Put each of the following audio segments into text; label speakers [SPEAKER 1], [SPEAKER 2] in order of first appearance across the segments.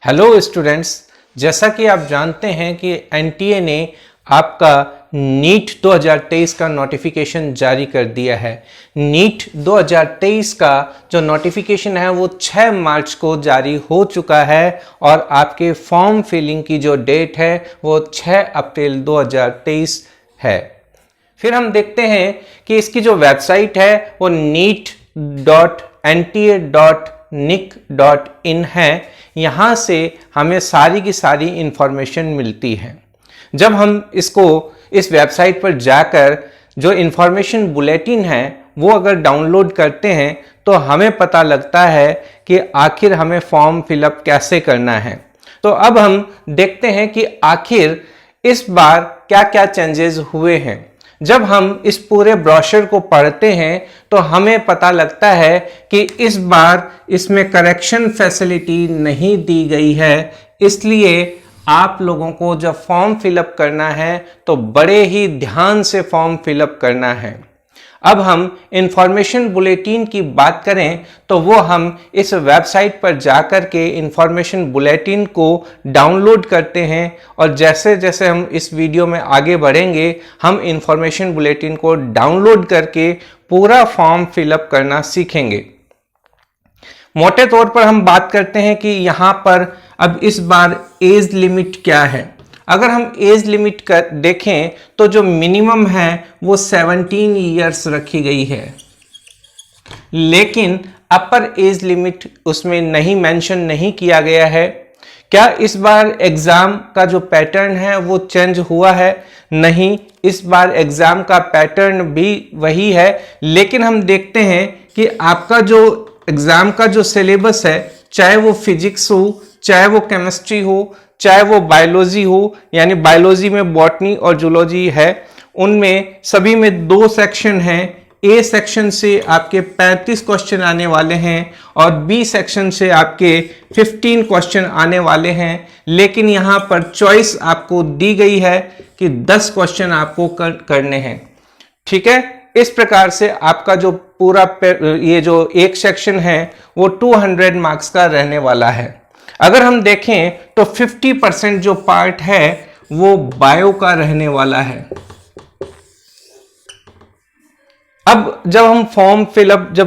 [SPEAKER 1] Hello students, जैसा कि आप जानते हैं कि एनटीए ने आपका नीट 2023 का नोटिफिकेशन जारी कर दिया है। नीट 2023 का जो नोटिफिकेशन है वो 6 मार्च को जारी हो चुका है और आपके फॉर्म फिलिंग की जो डेट है वो 6 अप्रैल 2023 है। फिर हम देखते हैं कि इसकी जो वेबसाइट है वो neet.nta.nic.in है। यहाँ से हमें सारी की सारी इंफॉर्मेशन मिलती है। जब हम इस वेबसाइट पर जाकर जो इंफॉर्मेशन बुलेटिन है वो अगर डाउनलोड करते हैं तो हमें पता लगता है कि आखिर हमें फॉर्म फिलअप कैसे करना है। तो अब हम देखते हैं कि आखिर इस बार क्या क्या चेंजेस हुए हैं। जब हम इस पूरे ब्रोशर को पढ़ते हैं तो हमें पता लगता है कि इस बार इसमें करेक्शन फैसिलिटी नहीं दी गई है, इसलिए आप लोगों को जब फॉर्म फिलअप करना है तो बड़े ही ध्यान से फॉर्म फिलअप करना है। अब हम इंफॉर्मेशन बुलेटिन की बात करें तो वो हम इस वेबसाइट पर जाकर के इंफॉर्मेशन बुलेटिन को डाउनलोड करते हैं और जैसे जैसे हम इस वीडियो में आगे बढ़ेंगे हम इंफॉर्मेशन बुलेटिन को डाउनलोड करके पूरा फॉर्म फिलअप करना सीखेंगे। मोटे तौर पर हम बात करते हैं कि यहाँ पर अब इस बार एज लिमिट क्या है। अगर हम एज लिमिट कर देखें तो जो मिनिमम है वो 17 ईयर्स रखी गई है, लेकिन अपर एज लिमिट उसमें नहीं मेंशन नहीं किया गया है। क्या इस बार एग्जाम का जो पैटर्न है वो चेंज हुआ है? नहीं, इस बार एग्जाम का पैटर्न भी वही है, लेकिन हम देखते हैं कि आपका जो एग्जाम का जो सिलेबस है, चाहे वो फिजिक्स हो, चाहे वो केमिस्ट्री हो, चाहे वो बायोलॉजी हो, यानी बायोलॉजी में बॉटनी और जूलॉजी है, उनमें सभी में 2 सेक्शन हैं। ए सेक्शन से आपके 35 क्वेश्चन आने वाले हैं और बी सेक्शन से आपके 15 क्वेश्चन आने वाले हैं, लेकिन यहाँ पर चॉइस आपको दी गई है कि 10 क्वेश्चन आपको करने हैं। ठीक है, इस प्रकार से आपका जो पूरा ये जो एक सेक्शन है वो 200 मार्क्स का रहने वाला है। अगर हम देखें तो 50% जो पार्ट है वो बायो का रहने वाला है। अब जब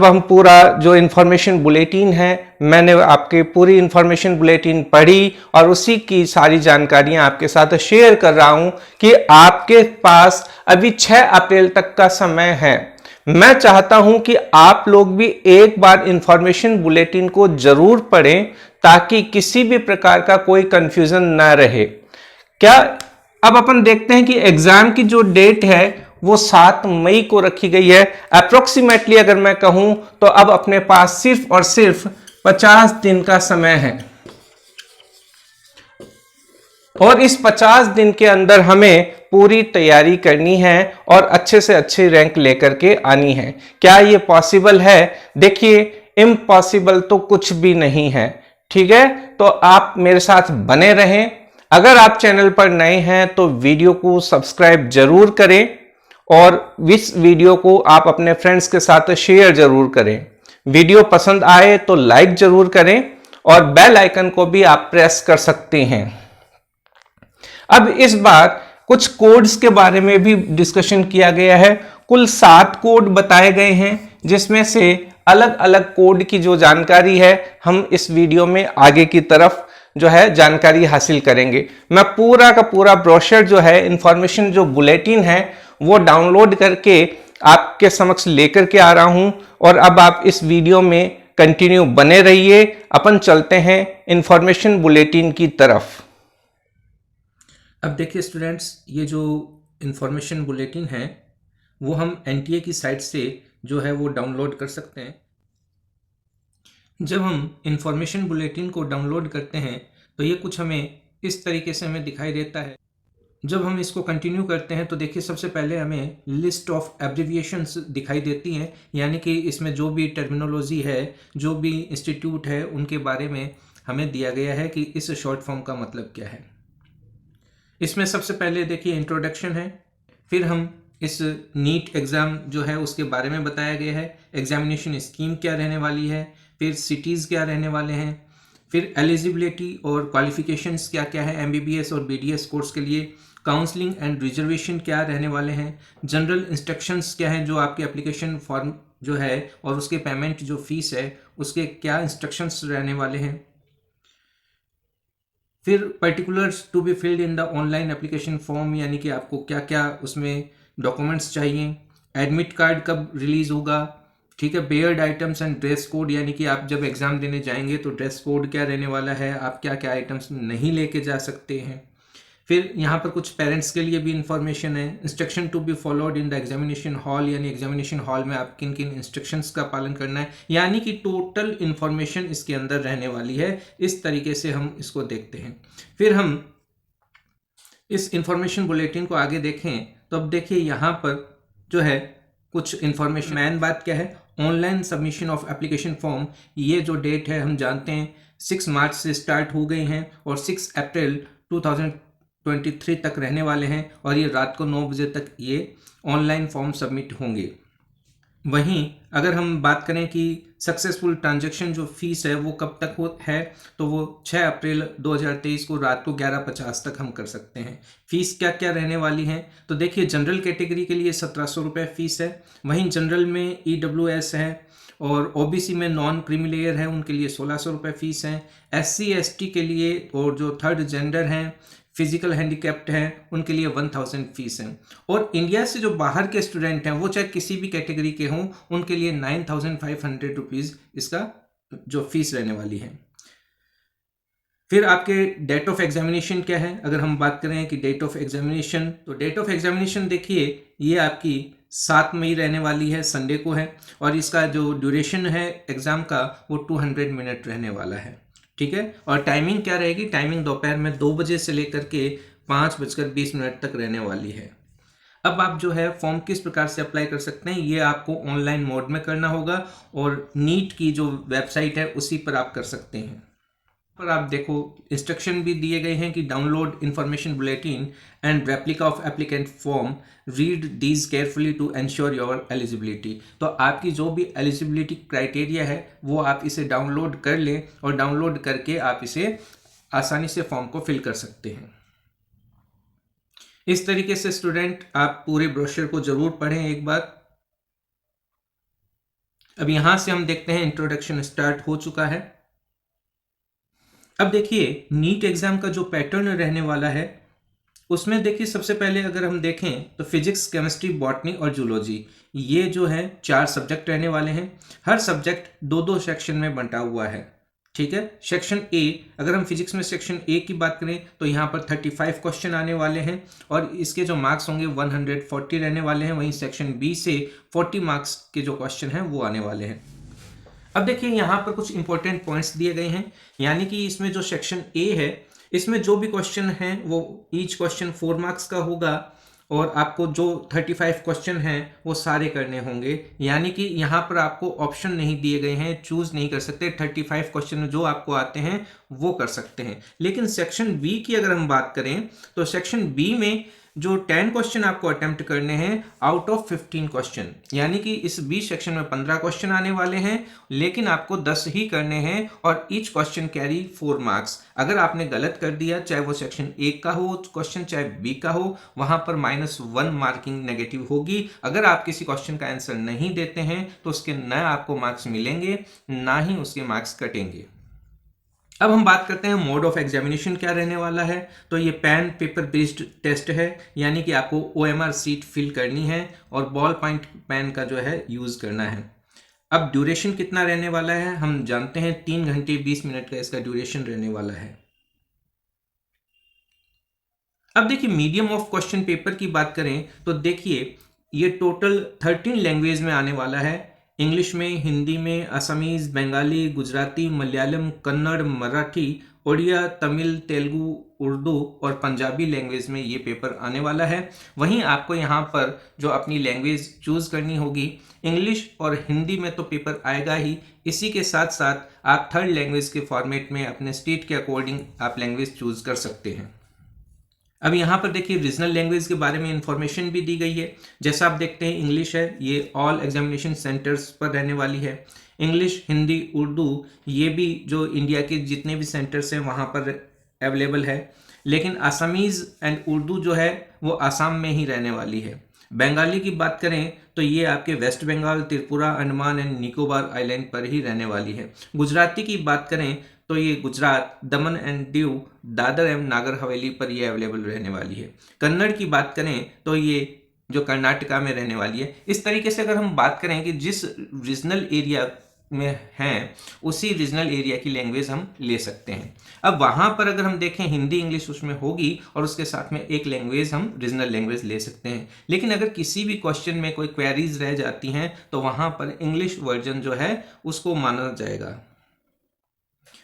[SPEAKER 1] हम पूरा जो इंफॉर्मेशन बुलेटिन है, मैंने आपके पूरी इंफॉर्मेशन बुलेटिन पढ़ी और उसी की सारी जानकारियां आपके साथ शेयर कर रहा हूं कि आपके पास अभी 6 अप्रैल तक का समय है। मैं चाहता हूं कि आप लोग भी एक बार इंफॉर्मेशन बुलेटिन को जरूर पढ़ें ताकि किसी भी प्रकार का कोई कंफ्यूजन ना रहे। क्या अब अपन देखते हैं कि एग्जाम की जो डेट है वो 7 मई को रखी गई है। अप्रोक्सीमेटली अगर मैं कहूं तो अब अपने पास सिर्फ और सिर्फ 50 दिन का समय है और इस 50 दिन के अंदर हमें पूरी तैयारी करनी है और अच्छे से अच्छे रैंक लेकर के आनी है। क्या ये पॉसिबल है? देखिए, इम्पॉसिबल तो कुछ भी नहीं है। ठीक है, तो आप मेरे साथ बने रहें। अगर आप चैनल पर नए हैं तो वीडियो को सब्सक्राइब जरूर करें और इस वीडियो को आप अपने फ्रेंड्स के साथ शेयर जरूर करें। वीडियो पसंद आए तो लाइक जरूर करें और बेल आइकन को भी आप प्रेस कर सकते हैं। अब इस बार कुछ कोड्स के बारे में भी डिस्कशन किया गया है। कुल 7 कोड बताए गए हैं, जिसमें से अलग अलग कोड की जो जानकारी है हम इस वीडियो में आगे की तरफ जो है जानकारी हासिल करेंगे। मैं पूरा का पूरा ब्रोशर जो है, इंफॉर्मेशन जो बुलेटिन है वो डाउनलोड करके आपके समक्ष लेकर के आ रहा हूं और अब आप इस वीडियो में कंटिन्यू बने रहिए। अपन चलते हैं इंफॉर्मेशन बुलेटिन की तरफ।
[SPEAKER 2] अब देखिए स्टूडेंट्स, ये जो इंफॉर्मेशन बुलेटिन है वो हम एनटीए की साइट से जो है वो डाउनलोड कर सकते हैं। जब हम इंफॉर्मेशन बुलेटिन को डाउनलोड करते हैं तो ये कुछ हमें इस तरीके से हमें दिखाई देता है। जब हम इसको कंटिन्यू करते हैं तो देखिए सबसे पहले हमें लिस्ट ऑफ एब्रिविएशंस दिखाई देती हैं, यानी कि इसमें जो भी टर्मिनोलॉजी है, जो भी इंस्टीट्यूट है, उनके बारे में हमें दिया गया है कि इस शॉर्ट फॉर्म का मतलब क्या है। इसमें सबसे पहले देखिए इंट्रोडक्शन है, फिर हम इस नीट एग्ज़ाम जो है उसके बारे में बताया गया है, एग्जामिनेशन स्कीम क्या रहने वाली है, फिर सिटीज़ क्या रहने वाले हैं, फिर एलिजिबिलिटी और क्वालिफिकेशंस क्या क्या है एमबीबीएस और बीडीएस कोर्स के लिए, काउंसलिंग एंड रिजर्वेशन क्या रहने वाले हैं, जनरल इंस्ट्रक्शंस क्या हैं जो आपके एप्लीकेशन फॉर्म जो है और उसके पेमेंट जो फीस है उसके क्या इंस्ट्रक्शंस रहने वाले हैं, फिर particulars to be filled in the online application form, यानी कि आपको क्या क्या उसमें डॉक्यूमेंट्स चाहिए, एडमिट कार्ड कब रिलीज होगा, ठीक है, Baird items and dress code, यानी कि आप जब एग्जाम देने जाएंगे तो ड्रेस कोड क्या रहने वाला है, आप क्या क्या आइटम्स नहीं लेके जा सकते हैं। फिर यहाँ पर कुछ पेरेंट्स के लिए भी इंफॉर्मेशन है, instruction to be followed in the examination hall, यानी एग्जामिनेशन हॉल में आप किन किन इंस्ट्रक्शंस का पालन करना है, यानी कि टोटल इंफॉर्मेशन इसके अंदर रहने वाली है। इस तरीके से हम इसको देखते हैं। फिर हम इस इंफॉर्मेशन बुलेटिन को आगे देखें तो अब देखिए यहाँ पर जो है कुछ इंफॉर्मेशन। मेन बात क्या है, online submission of application form, ये जो डेट है हम जानते हैं 6 मार्च से स्टार्ट हो गई हैं और 6 अप्रैल 2023 तक रहने वाले हैं और ये रात को 9 बजे तक ये ऑनलाइन फॉर्म सबमिट होंगे। वहीं अगर हम बात करें कि सक्सेसफुल ट्रांजैक्शन जो फीस है वो कब तक है, तो वो 6 अप्रैल 2023 को रात को 11:50 तक हम कर सकते हैं। फीस क्या क्या रहने वाली है, तो देखिए जनरल कैटेगरी के लिए 1700 रुपये फीस है, वहीं जनरल में EWS है और OBC में नॉन क्रीमी लेयर है उनके लिए 1600 रुपये फीस है, SC ST के लिए और जो थर्ड जेंडर हैं, फिजिकल हैंडीकैप्ड हैं, उनके लिए 1000 फीस है, और इंडिया से जो बाहर के स्टूडेंट हैं वो चाहे किसी भी कैटेगरी के हों उनके लिए 9500 रुपीज़ इसका जो फीस रहने वाली है। फिर आपके डेट ऑफ एग्जामिनेशन क्या है, अगर हम बात करें कि डेट ऑफ एग्जामिनेशन, तो डेट ऑफ एग्जामिनेशन देखिए ये आपकी 7 मई रहने वाली है, संडे को है, और इसका जो ड्यूरेशन है एग्ज़ाम का वो 200 मिनट रहने वाला है, ठीक है। और टाइमिंग क्या रहेगी, टाइमिंग दोपहर में 2 बजे से लेकर के 5:20 तक रहने वाली है। अब आप जो है फॉर्म किस प्रकार से अप्लाई कर सकते हैं, ये आपको ऑनलाइन मोड में करना होगा और नीट की जो वेबसाइट है उसी पर आप कर सकते हैं। पर आप देखो इंस्ट्रक्शन भी दिए गए हैं कि download information bulletin and replica of applicant form, read these carefully to ensure your eligibility. तो आपकी जो भी एलिजिबिलिटी क्राइटेरिया है वो आप इसे डाउनलोड कर लें और डाउनलोड करके आप इसे आसानी से फॉर्म को फिल कर सकते हैं। इस तरीके से स्टूडेंट आप पूरे ब्रोशर को जरूर पढ़ें एक बार। अब यहां से हम देखते हैं इंट्रोडक्शन स्टार्ट हो चुका है। अब देखिए नीट एग्जाम का जो पैटर्न रहने वाला है उसमें देखिए सबसे पहले अगर हम देखें तो फिजिक्स, केमिस्ट्री, बॉटनी और जूलॉजी, ये जो है 4 सब्जेक्ट रहने वाले हैं। हर सब्जेक्ट 2-2 सेक्शन में बंटा हुआ है, ठीक है। सेक्शन ए, अगर हम फिजिक्स में सेक्शन ए की बात करें तो यहाँ पर 35 क्वेश्चन आने वाले हैं और इसके जो मार्क्स होंगे 140 रहने वाले हैं। वहीं सेक्शन बी से 40 मार्क्स के जो क्वेश्चन हैं वो आने वाले हैं। अब देखिए यहाँ पर कुछ इंपॉर्टेंट पॉइंट्स दिए गए हैं, यानी कि इसमें जो सेक्शन ए है इसमें जो भी क्वेश्चन हैं वो ईच क्वेश्चन 4 मार्क्स का होगा और आपको जो 35 क्वेश्चन हैं वो सारे करने होंगे, यानी कि यहाँ पर आपको ऑप्शन नहीं दिए गए हैं, चूज नहीं कर सकते। 35 क्वेश्चन जो आपको आते हैं वो कर सकते हैं। लेकिन सेक्शन बी की अगर हम बात करें तो सेक्शन बी में जो 10 क्वेश्चन आपको अटेम्प्ट करने हैं आउट ऑफ 15 क्वेश्चन, यानी कि इस बी सेक्शन में 15 क्वेश्चन आने वाले हैं लेकिन आपको 10 ही करने हैं और ईच क्वेश्चन कैरी 4 मार्क्स। अगर आपने गलत कर दिया, चाहे वो सेक्शन ए का हो क्वेश्चन चाहे बी का हो, वहां पर -1 मार्किंग नेगेटिव होगी। अगर आप किसी क्वेश्चन का आंसर नहीं देते हैं तो उसके न आपको मार्क्स मिलेंगे ना ही उसके मार्क्स कटेंगे। अब हम बात करते हैं मोड ऑफ एग्जामिनेशन क्या रहने वाला है। तो ये पेन पेपर बेस्ड टेस्ट है, यानी कि आपको OMR सीट फिल करनी है और बॉल पॉइंट पेन का जो है यूज करना है। अब ड्यूरेशन कितना रहने वाला है, हम जानते हैं 3 घंटे 20 मिनट का इसका ड्यूरेशन रहने वाला है। अब देखिए मीडियम ऑफ क्वेश्चन पेपर की बात करें तो देखिए ये टोटल 13 लैंग्वेज में आने वाला है। इंग्लिश में, हिंदी में, असमीज, बंगाली, गुजराती, मलयालम, कन्नड़, मराठी, उड़िया, तमिल, तेलुगु, उर्दू और पंजाबी लैंग्वेज में ये पेपर आने वाला है। वहीं आपको यहाँ पर जो अपनी लैंग्वेज चूज करनी होगी, इंग्लिश और हिंदी में तो पेपर आएगा ही, इसी के साथ साथ आप थर्ड लैंग्वेज के फॉर्मेट में अपने स्टेट के अकॉर्डिंग आप लैंग्वेज चूज कर सकते हैं। अब यहाँ पर देखिए रीजनल लैंग्वेज के बारे में इंफॉर्मेशन भी दी गई है। जैसा आप देखते हैं इंग्लिश है, ये ऑल एग्जामिनेशन सेंटर्स पर रहने वाली है। इंग्लिश, हिंदी, उर्दू ये भी जो इंडिया के जितने भी सेंटर्स हैं वहाँ पर अवेलेबल है। लेकिन आसामीज़ एंड उर्दू जो है वो आसाम में ही रहने वाली है। बंगाली की बात करें तो ये आपके West Bengal, Tripura, Andaman and Nicobar island पर ही रहने वाली है। गुजराती की बात करें तो ये गुजरात, दमन एंड दीव, दादर एवं नागर हवेली पर ये अवेलेबल रहने वाली है। कन्नड़ की बात करें तो ये जो कर्नाटका में रहने वाली है। इस तरीके से अगर हम बात करें कि जिस रीजनल एरिया में हैं उसी रीजनल एरिया की लैंग्वेज हम ले सकते हैं। अब वहाँ पर अगर हम देखें हिंदी इंग्लिश उसमें होगी और उसके साथ में एक लैंग्वेज हम रीजनल लैंग्वेज ले सकते हैं। लेकिन अगर किसी भी क्वेश्चन में कोई क्वेरीज रह जाती हैं तो वहाँ पर इंग्लिश वर्जन जो है उसको माना जाएगा।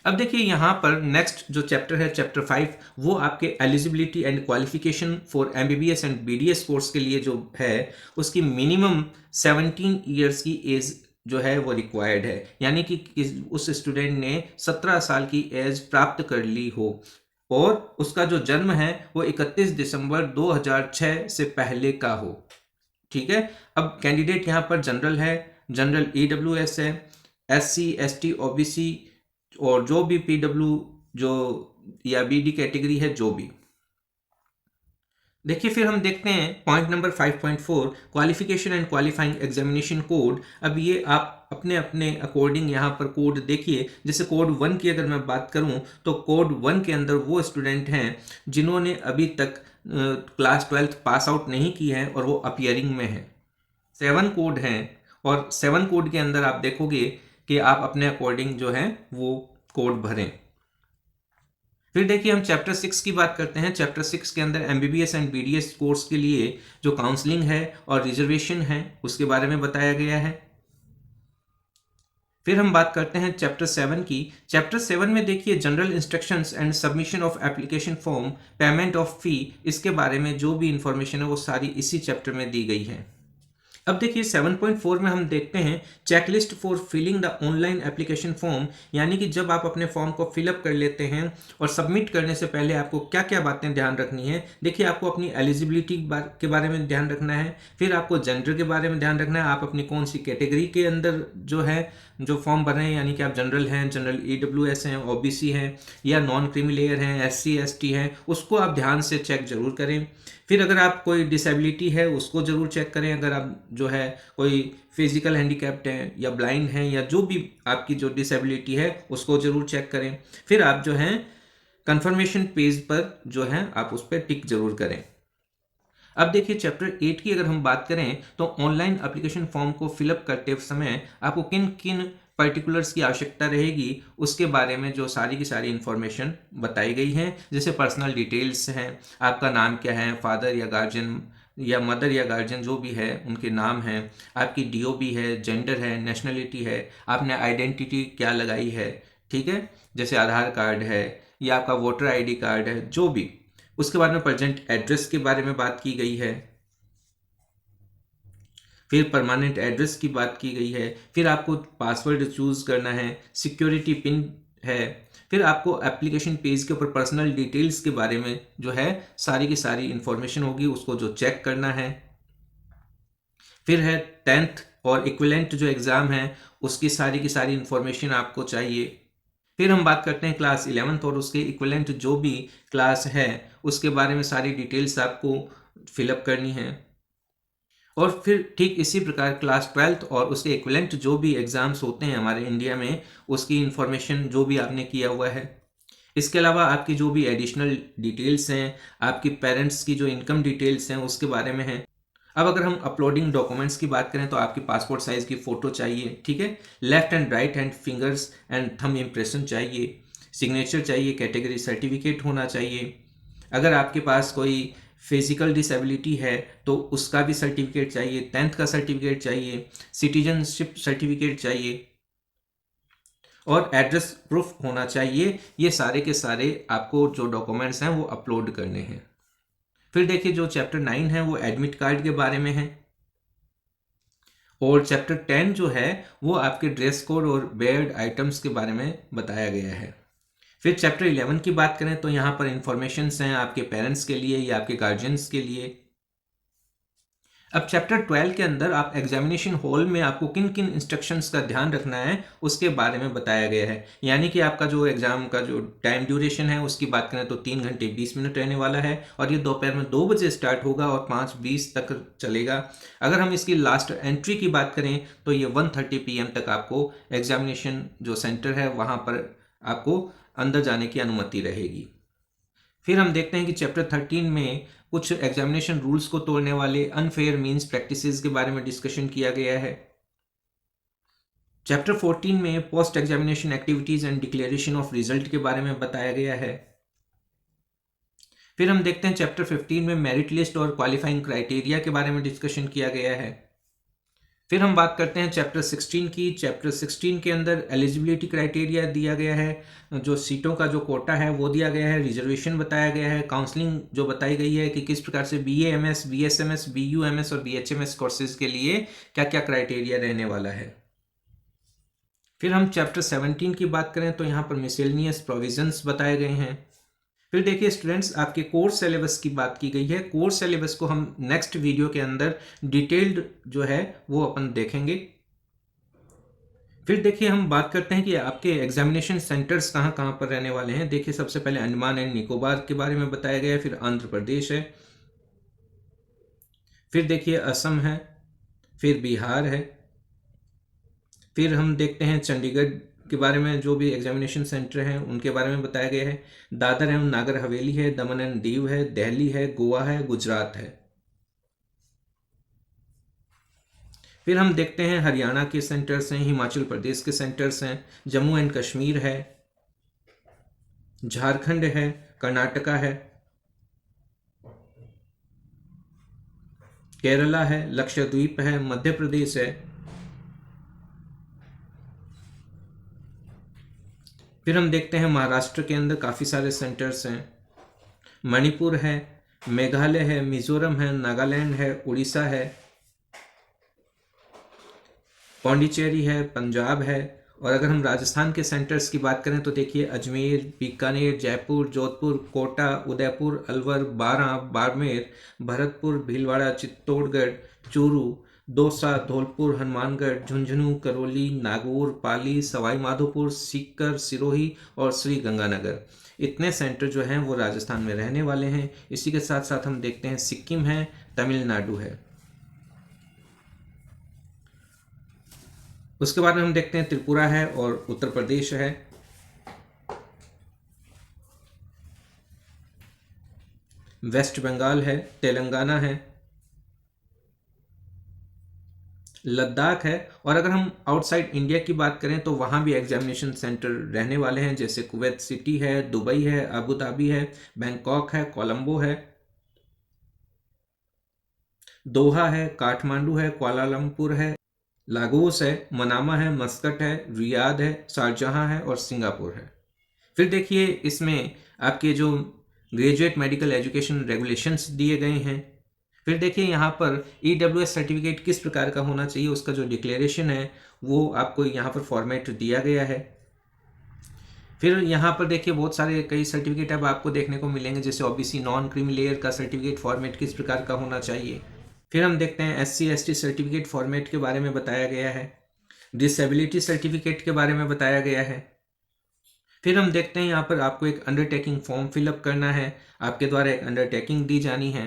[SPEAKER 2] अब देखिए यहाँ पर नेक्स्ट जो चैप्टर है चैप्टर 5 वो आपके eligibility and qualification for MBBS and BDS course के लिए जो है उसकी मिनिमम 17 ईयर्स की एज जो है वो रिक्वायर्ड है, यानी कि उस स्टूडेंट ने 17 साल की एज प्राप्त कर ली हो और उसका जो जन्म है वो 31 दिसंबर 2006 से पहले का हो। ठीक है। अब कैंडिडेट यहाँ पर जनरल है, जनरल ईडब्ल्यूएस है, एससी, एसटी, ओबीसी और जो भी पीडब्ल्यू जो या बीडी कैटेगरी है जो भी। देखिए फिर हम देखते हैं point number 5.4 qualification and qualifying examination code. अब ये आप अपने अपने अकॉर्डिंग यहाँ पर कोड देखिए। जैसे कोड 1 की अगर मैं बात करूँ तो कोड 1 के अंदर वो स्टूडेंट हैं जिन्होंने अभी तक क्लास 12 पास आउट नहीं की है और वो अपीयरिंग में है। 7 कोड हैं और 7 कोड के अंदर आप देखोगे कि आप अपने अकॉर्डिंग जो है वो कोड भरें। फिर देखिए हम चैप्टर 6 की बात करते हैं। चैप्टर 6 के अंदर एमबीबीएस एंड बीडीएस कोर्स के लिए जो काउंसलिंग है और रिजर्वेशन है उसके बारे में बताया गया है। फिर हम बात करते हैं चैप्टर 7 की। चैप्टर 7 में देखिए general instructions and submission of application form, payment of fee, इसके बारे में जो भी इंफॉर्मेशन है वो सारी इसी चैप्टर में दी गई है। अब देखिए 7.4 में हम देखते हैं checklist for filling the online application form, यानी कि जब आप अपने फॉर्म को फिलअप कर लेते हैं और सबमिट करने से पहले आपको क्या क्या बातें ध्यान रखनी है। देखिए आपको अपनी एलिजिबिलिटी के बारे में ध्यान रखना है, फिर आपको जेंडर के बारे में ध्यान रखना है, आप अपनी कौन सी कैटेगरी के अंदर जो है जो फॉर्म भर रहे हैं, यानी कि आप जनरल हैं, जनरल ईडब्ल्यूएस हैं, ओबीसी हैं या नॉन क्रीमी लेयर हैं, एससी एसटी हैं, उसको आप ध्यान से चेक जरूर करें। फिर अगर आप कोई डिसेबिलिटी है उसको ज़रूर चेक करें। अगर आप जो है कोई फिजिकल हैंडीकैप्ड हैं या ब्लाइंड हैं या जो भी आपकी जो डिसेबिलिटी है उसको ज़रूर चेक करें। फिर आप जो हैं कंफर्मेशन पेज पर जो है आप उस पर टिक जरूर करें। अब देखिए चैप्टर 8 की अगर हम बात करें तो ऑनलाइन एप्लीकेशन फॉर्म को फिलअप करते समय आपको किन किन पर्टिकुलर्स की आवश्यकता रहेगी उसके बारे में जो सारी की सारी इंफॉर्मेशन बताई गई है। जैसे पर्सनल डिटेल्स हैं, आपका नाम क्या है, फादर या गार्जियन या मदर या गार्जियन जो भी है उनके नाम हैं, आपकी डीओबी है, जेंडर है, नेशनलिटी है, आपने आइडेंटिटी क्या लगाई है, ठीक है, जैसे आधार कार्ड है या आपका वोटर आईडी कार्ड है, जो भी। उसके बाद में प्रेजेंट एड्रेस के बारे में बात की गई है, फिर परमानेंट एड्रेस की बात की गई है, फिर आपको पासवर्ड चूज करना है, सिक्योरिटी पिन है, फिर आपको एप्लीकेशन पेज के ऊपर पर्सनल डिटेल्स के बारे में जो है सारी की सारी इंफॉर्मेशन होगी, उसको जो चेक करना है। फिर है 10th और इक्विवेलेंट जो एग्ज़ाम है उसकी सारी की सारी इंफॉर्मेशन आपको चाहिए। फिर हम बात करते हैं क्लास 11th और उसके इक्विवेलेंट जो भी क्लास है उसके बारे में सारी डिटेल्स आपको फिलअप करनी है। और फिर ठीक इसी प्रकार क्लास 12th और उसके इक्विवेलेंट जो भी एग्ज़ाम्स होते हैं हमारे इंडिया में उसकी इंफॉर्मेशन जो भी आपने किया हुआ है। इसके अलावा आपकी जो भी एडिशनल डिटेल्स हैं, आपकी पेरेंट्स की जो इनकम डिटेल्स हैं उसके बारे में है। अब अगर हम अपलोडिंग डॉक्यूमेंट्स की बात करें तो आपकी पासपोर्ट साइज़ की फ़ोटो चाहिए, ठीक है, left and right hand fingers and thumb impression चाहिए, सिग्नेचर चाहिए, कैटेगरी सर्टिफिकेट होना चाहिए। अगर आपके पास कोई फिजिकल डिसेबिलिटी है तो उसका भी सर्टिफिकेट चाहिए, 10th का सर्टिफिकेट चाहिए, सिटीजनशिप सर्टिफिकेट चाहिए और एड्रेस प्रूफ होना चाहिए। ये सारे के सारे आपको जो डॉक्यूमेंट्स हैं वो अपलोड करने हैं। फिर देखिए जो चैप्टर 9 है वो एडमिट कार्ड के बारे में है और चैप्टर 10 जो है वो आपके ड्रेस कोड और वेयर्ड आइटम्स के बारे में बताया गया है। फिर चैप्टर 11 की बात करें तो यहाँ पर इंफॉर्मेशंस हैं आपके पेरेंट्स के लिए या आपके गार्जियंस के लिए। अब चैप्टर 12 के अंदर आप एग्जामिनेशन हॉल में आपको किन किन इंस्ट्रक्शंस का ध्यान रखना है उसके बारे में बताया गया है। यानी कि आपका जो एग्जाम का जो टाइम ड्यूरेशन है उसकी बात करें तो 3 घंटे 20 मिनट रहने वाला है और ये दोपहर में 2 बजे स्टार्ट होगा और 5:20 तक चलेगा। अगर हम इसकी लास्ट एंट्री की बात करें तो ये 1:30 PM तक आपको एग्जामिनेशन जो सेंटर है वहाँ पर आपको अंदर जाने की अनुमति रहेगी। फिर हम देखते हैं कि चैप्टर 13 में कुछ एग्जामिनेशन रूल्स को तोड़ने वाले अनफेयर मींस प्रैक्टिसेस के बारे में डिस्कशन किया गया है। चैप्टर 14 में post examination activities and declaration of result के बारे में बताया गया है। फिर हम देखते हैं चैप्टर 15 में मेरिट लिस्ट और क्वालिफाइंग क्राइटेरिया के बारे में डिस्कशन किया गया है। फिर हम बात करते हैं चैप्टर 16 की। चैप्टर 16 के अंदर एलिजिबिलिटी क्राइटेरिया दिया गया है, जो सीटों का जो कोटा है वो दिया गया है, रिजर्वेशन बताया गया है, काउंसलिंग जो बताई गई है कि किस प्रकार से BA-MS, BSMS, BUMS और BHMS कोर्सेज के लिए क्या क्या क्राइटेरिया रहने वाला है। फिर हम चैप्टर 17 की बात करें तो यहाँ पर मिसलेनियस प्रोविजंस बताए गए हैं। फिर देखिए स्टूडेंट्स, आपके कोर्स सिलेबस की बात की गई है। कोर्स सिलेबस को हम नेक्स्ट वीडियो के अंदर डिटेल्ड जो है वो अपन देखेंगे। फिर देखिए हम बात करते हैं कि आपके एग्जामिनेशन सेंटर्स कहाँ कहाँ पर रहने वाले हैं। देखिए सबसे पहले अंडमान एंड निकोबार के बारे में बताया गया है, फिर आंध्र प्रदेश है, फिर देखिए असम है, फिर बिहार है, फिर हम देखते हैं चंडीगढ़ के बारे में, जो भी एग्जामिनेशन सेंटर हैं उनके बारे में बताया गया है। दादर एवं नागर हवेली है, दमन एंड दीव है, दिल्ली है, गोवा है, गुजरात है। फिर हम देखते हैं हरियाणा के सेंटर्स हैं, हिमाचल प्रदेश के सेंटर्स हैं, जम्मू एंड कश्मीर है, झारखंड है, कर्नाटका है, केरला है, लक्षद्वीप है, मध्य प्रदेश है। फिर हम देखते हैं महाराष्ट्र के अंदर काफ़ी सारे सेंटर्स हैं, मणिपुर है, मेघालय है, मिजोरम है, नागालैंड है, उड़ीसा है, पौंडीचेरी है, पंजाब है। और अगर हम राजस्थान के सेंटर्स की बात करें तो देखिए अजमेर, बीकानेर, जयपुर, जोधपुर, कोटा, उदयपुर, अलवर, बारां, बाड़मेर, भरतपुर, भीलवाड़ा, चित्तौड़गढ़, चूरू, दौसा, धौलपुर, हनुमानगढ़, झुंझुनू, करौली, नागौर, पाली, सवाई माधोपुर, सीकर, सिरोही और श्री गंगानगर। इतने सेंटर जो हैं वो राजस्थान में रहने वाले हैं। इसी के साथ साथ हम देखते हैं सिक्किम है, तमिलनाडु है। उसके बाद में हम देखते हैं त्रिपुरा है और उत्तर प्रदेश है। वेस्ट बंगाल है, तेलंगाना है, लद्दाख है। और अगर हम आउटसाइड इंडिया की बात करें तो वहाँ भी एग्जामिनेशन सेंटर रहने वाले हैं, जैसे कुवैत सिटी है, दुबई है, अबू धाबी है, बैंकॉक है, कोलंबो है, दोहा है, काठमांडू है, कुआलालंपुर है, लागोस है, मनामा है, मस्कट है, रियाद है, शारजहां है और सिंगापुर है। फिर देखिए इसमें आपके जो ग्रेजुएट मेडिकल एजुकेशन रेगुलेशंस दिए गए हैं। फिर देखिए यहाँ पर EWS सर्टिफिकेट किस प्रकार का होना चाहिए, उसका जो डिक्लेरेशन है वो आपको यहाँ पर फॉर्मेट दिया गया है। फिर यहाँ पर देखिए बहुत सारे कई सर्टिफिकेट अब आपको देखने को मिलेंगे, जैसे OBC नॉन क्रीमी लेयर का सर्टिफिकेट फॉर्मेट किस प्रकार का होना चाहिए। फिर हम देखते हैं SC/ST सर्टिफिकेट फॉर्मेट के बारे में बताया गया है, डिसेबिलिटी सर्टिफिकेट के बारे में बताया गया है। फिर हम देखते हैं यहाँ पर आपको एक अंडरटेकिंग फॉर्म फिलअप करना है, आपके द्वारा एक अंडरटेकिंग दी जानी है।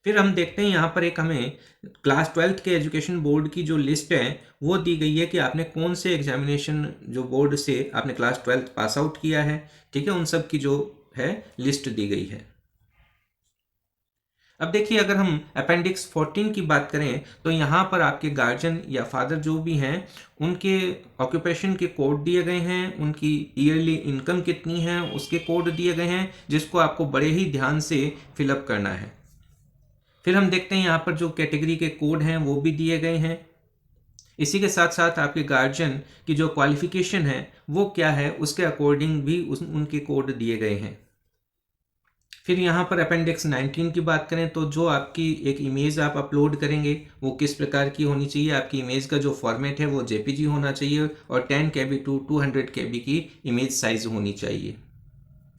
[SPEAKER 2] फिर हम देखते हैं यहाँ पर एक हमें क्लास 12th के एजुकेशन बोर्ड की जो लिस्ट है वो दी गई है कि आपने कौन से एग्जामिनेशन जो बोर्ड से आपने क्लास 12th पास आउट किया है, ठीक है, उन सब की जो है लिस्ट दी गई है। अब देखिए अगर हम अपेंडिक्स 14 की बात करें तो यहाँ पर आपके गार्जियन या फादर जो भी हैं उनके ऑक्यूपेशन के कोड दिए गए हैं, उनकी ईयरली इनकम कितनी है उसके कोड दिए गए हैं, जिसको आपको बड़े ही ध्यान से फिलअप करना है। फिर हम देखते हैं यहाँ पर जो कैटेगरी के कोड हैं वो भी दिए गए हैं। इसी के साथ साथ आपके गार्जियन की जो क्वालिफिकेशन है वो क्या है उसके अकॉर्डिंग भी उनके कोड दिए गए हैं। फिर यहाँ पर अपेंडिक्स 19 की बात करें तो जो आपकी एक इमेज आप अपलोड करेंगे वो किस प्रकार की होनी चाहिए, आपकी इमेज का जो फॉर्मेट है वो JPG होना चाहिए और 10 KB to 200 KB की इमेज साइज होनी चाहिए।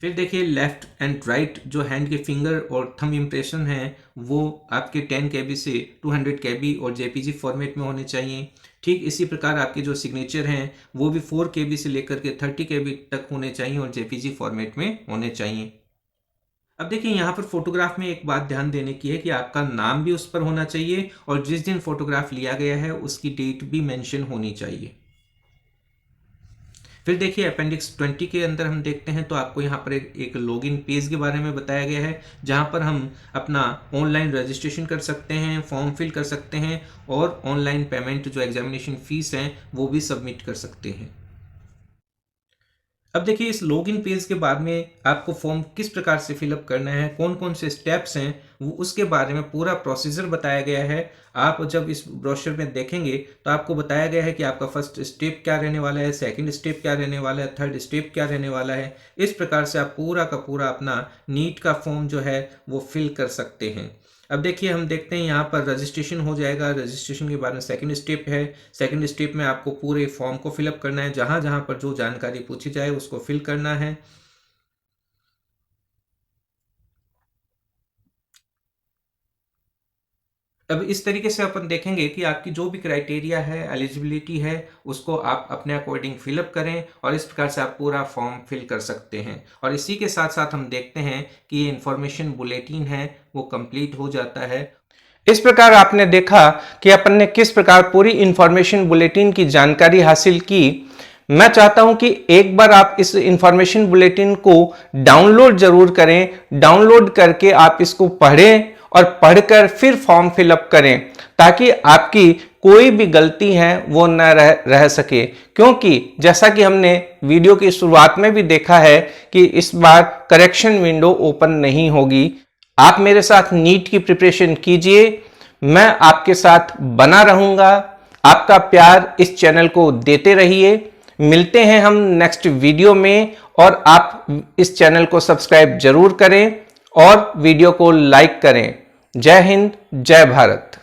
[SPEAKER 2] फिर देखिए लेफ्ट एंड राइट जो हैंड के फिंगर और थंब इम्प्रेशन हैं वो आपके 10 KB से 200 KB और JPG फॉर्मेट में होने चाहिए। ठीक इसी प्रकार आपके जो सिग्नेचर हैं वो भी 4 KB से लेकर के 30 KB तक होने चाहिए और JPG फॉर्मेट में होने चाहिए। अब देखिए यहाँ पर फोटोग्राफ में एक बात ध्यान देने की है कि आपका नाम भी उस पर होना चाहिए और जिस दिन फोटोग्राफ लिया गया है उसकी डेट भी मेंशन होनी चाहिए। फिर देखिए अपेंडिक्स 20 के अंदर हम देखते हैं तो आपको यहाँ पर एक लॉगिन पेज के बारे में बताया गया है जहाँ पर हम अपना ऑनलाइन रजिस्ट्रेशन कर सकते हैं, फॉर्म फिल कर सकते हैं और ऑनलाइन पेमेंट जो एग्जामिनेशन फीस हैं वो भी सबमिट कर सकते हैं। अब देखिए इस लॉगिन पेज के बाद में आपको फॉर्म किस प्रकार से फिलअप करना है, कौन कौन से स्टेप्स हैं, वो उसके बारे में पूरा प्रोसीजर बताया गया है। आप जब इस ब्रोशर में देखेंगे तो आपको बताया गया है कि आपका फर्स्ट स्टेप क्या रहने वाला है, सेकंड स्टेप क्या रहने वाला है, थर्ड स्टेप क्या रहने वाला है। इस प्रकार से आप पूरा का पूरा अपना नीट का फॉर्म जो है वो फिल कर सकते हैं। अब देखिए हम देखते हैं यहाँ पर रजिस्ट्रेशन हो जाएगा। रजिस्ट्रेशन के बाद में सेकंड स्टेप है। सेकंड स्टेप में आपको पूरे फॉर्म को फिलअप करना है, जहाँ जहाँ पर जो जानकारी पूछी जाए उसको फिल करना है। अब इस तरीके से अपन देखेंगे कि आपकी जो भी क्राइटेरिया है, एलिजिबिलिटी है, उसको आप अपने अकॉर्डिंग फिलअप करें और इस प्रकार से आप पूरा फॉर्म फिल कर सकते हैं। और इसी के साथ साथ हम देखते हैं कि ये इंफॉर्मेशन बुलेटिन है वो कंप्लीट हो जाता है।
[SPEAKER 1] इस प्रकार आपने देखा कि अपन ने किस प्रकार पूरी इंफॉर्मेशन बुलेटिन की जानकारी हासिल की। मैं चाहता हूं कि एक बार आप इस इंफॉर्मेशन बुलेटिन को डाउनलोड जरूर करें। डाउनलोड करके आप इसको पढ़ें और पढ़कर फिर फॉर्म फिलअप करें ताकि आपकी कोई भी गलती है वो न रह सके, क्योंकि जैसा कि हमने वीडियो की शुरुआत में भी देखा है कि इस बार करेक्शन विंडो ओपन नहीं होगी। आप मेरे साथ नीट की प्रिपरेशन कीजिए, मैं आपके साथ बना रहूंगा। आपका प्यार इस चैनल को देते रहिए। मिलते हैं हम नेक्स्ट वीडियो में और आप इस चैनल को सब्सक्राइब जरूर करें और वीडियो को लाइक करें। जय हिंद, जय भारत।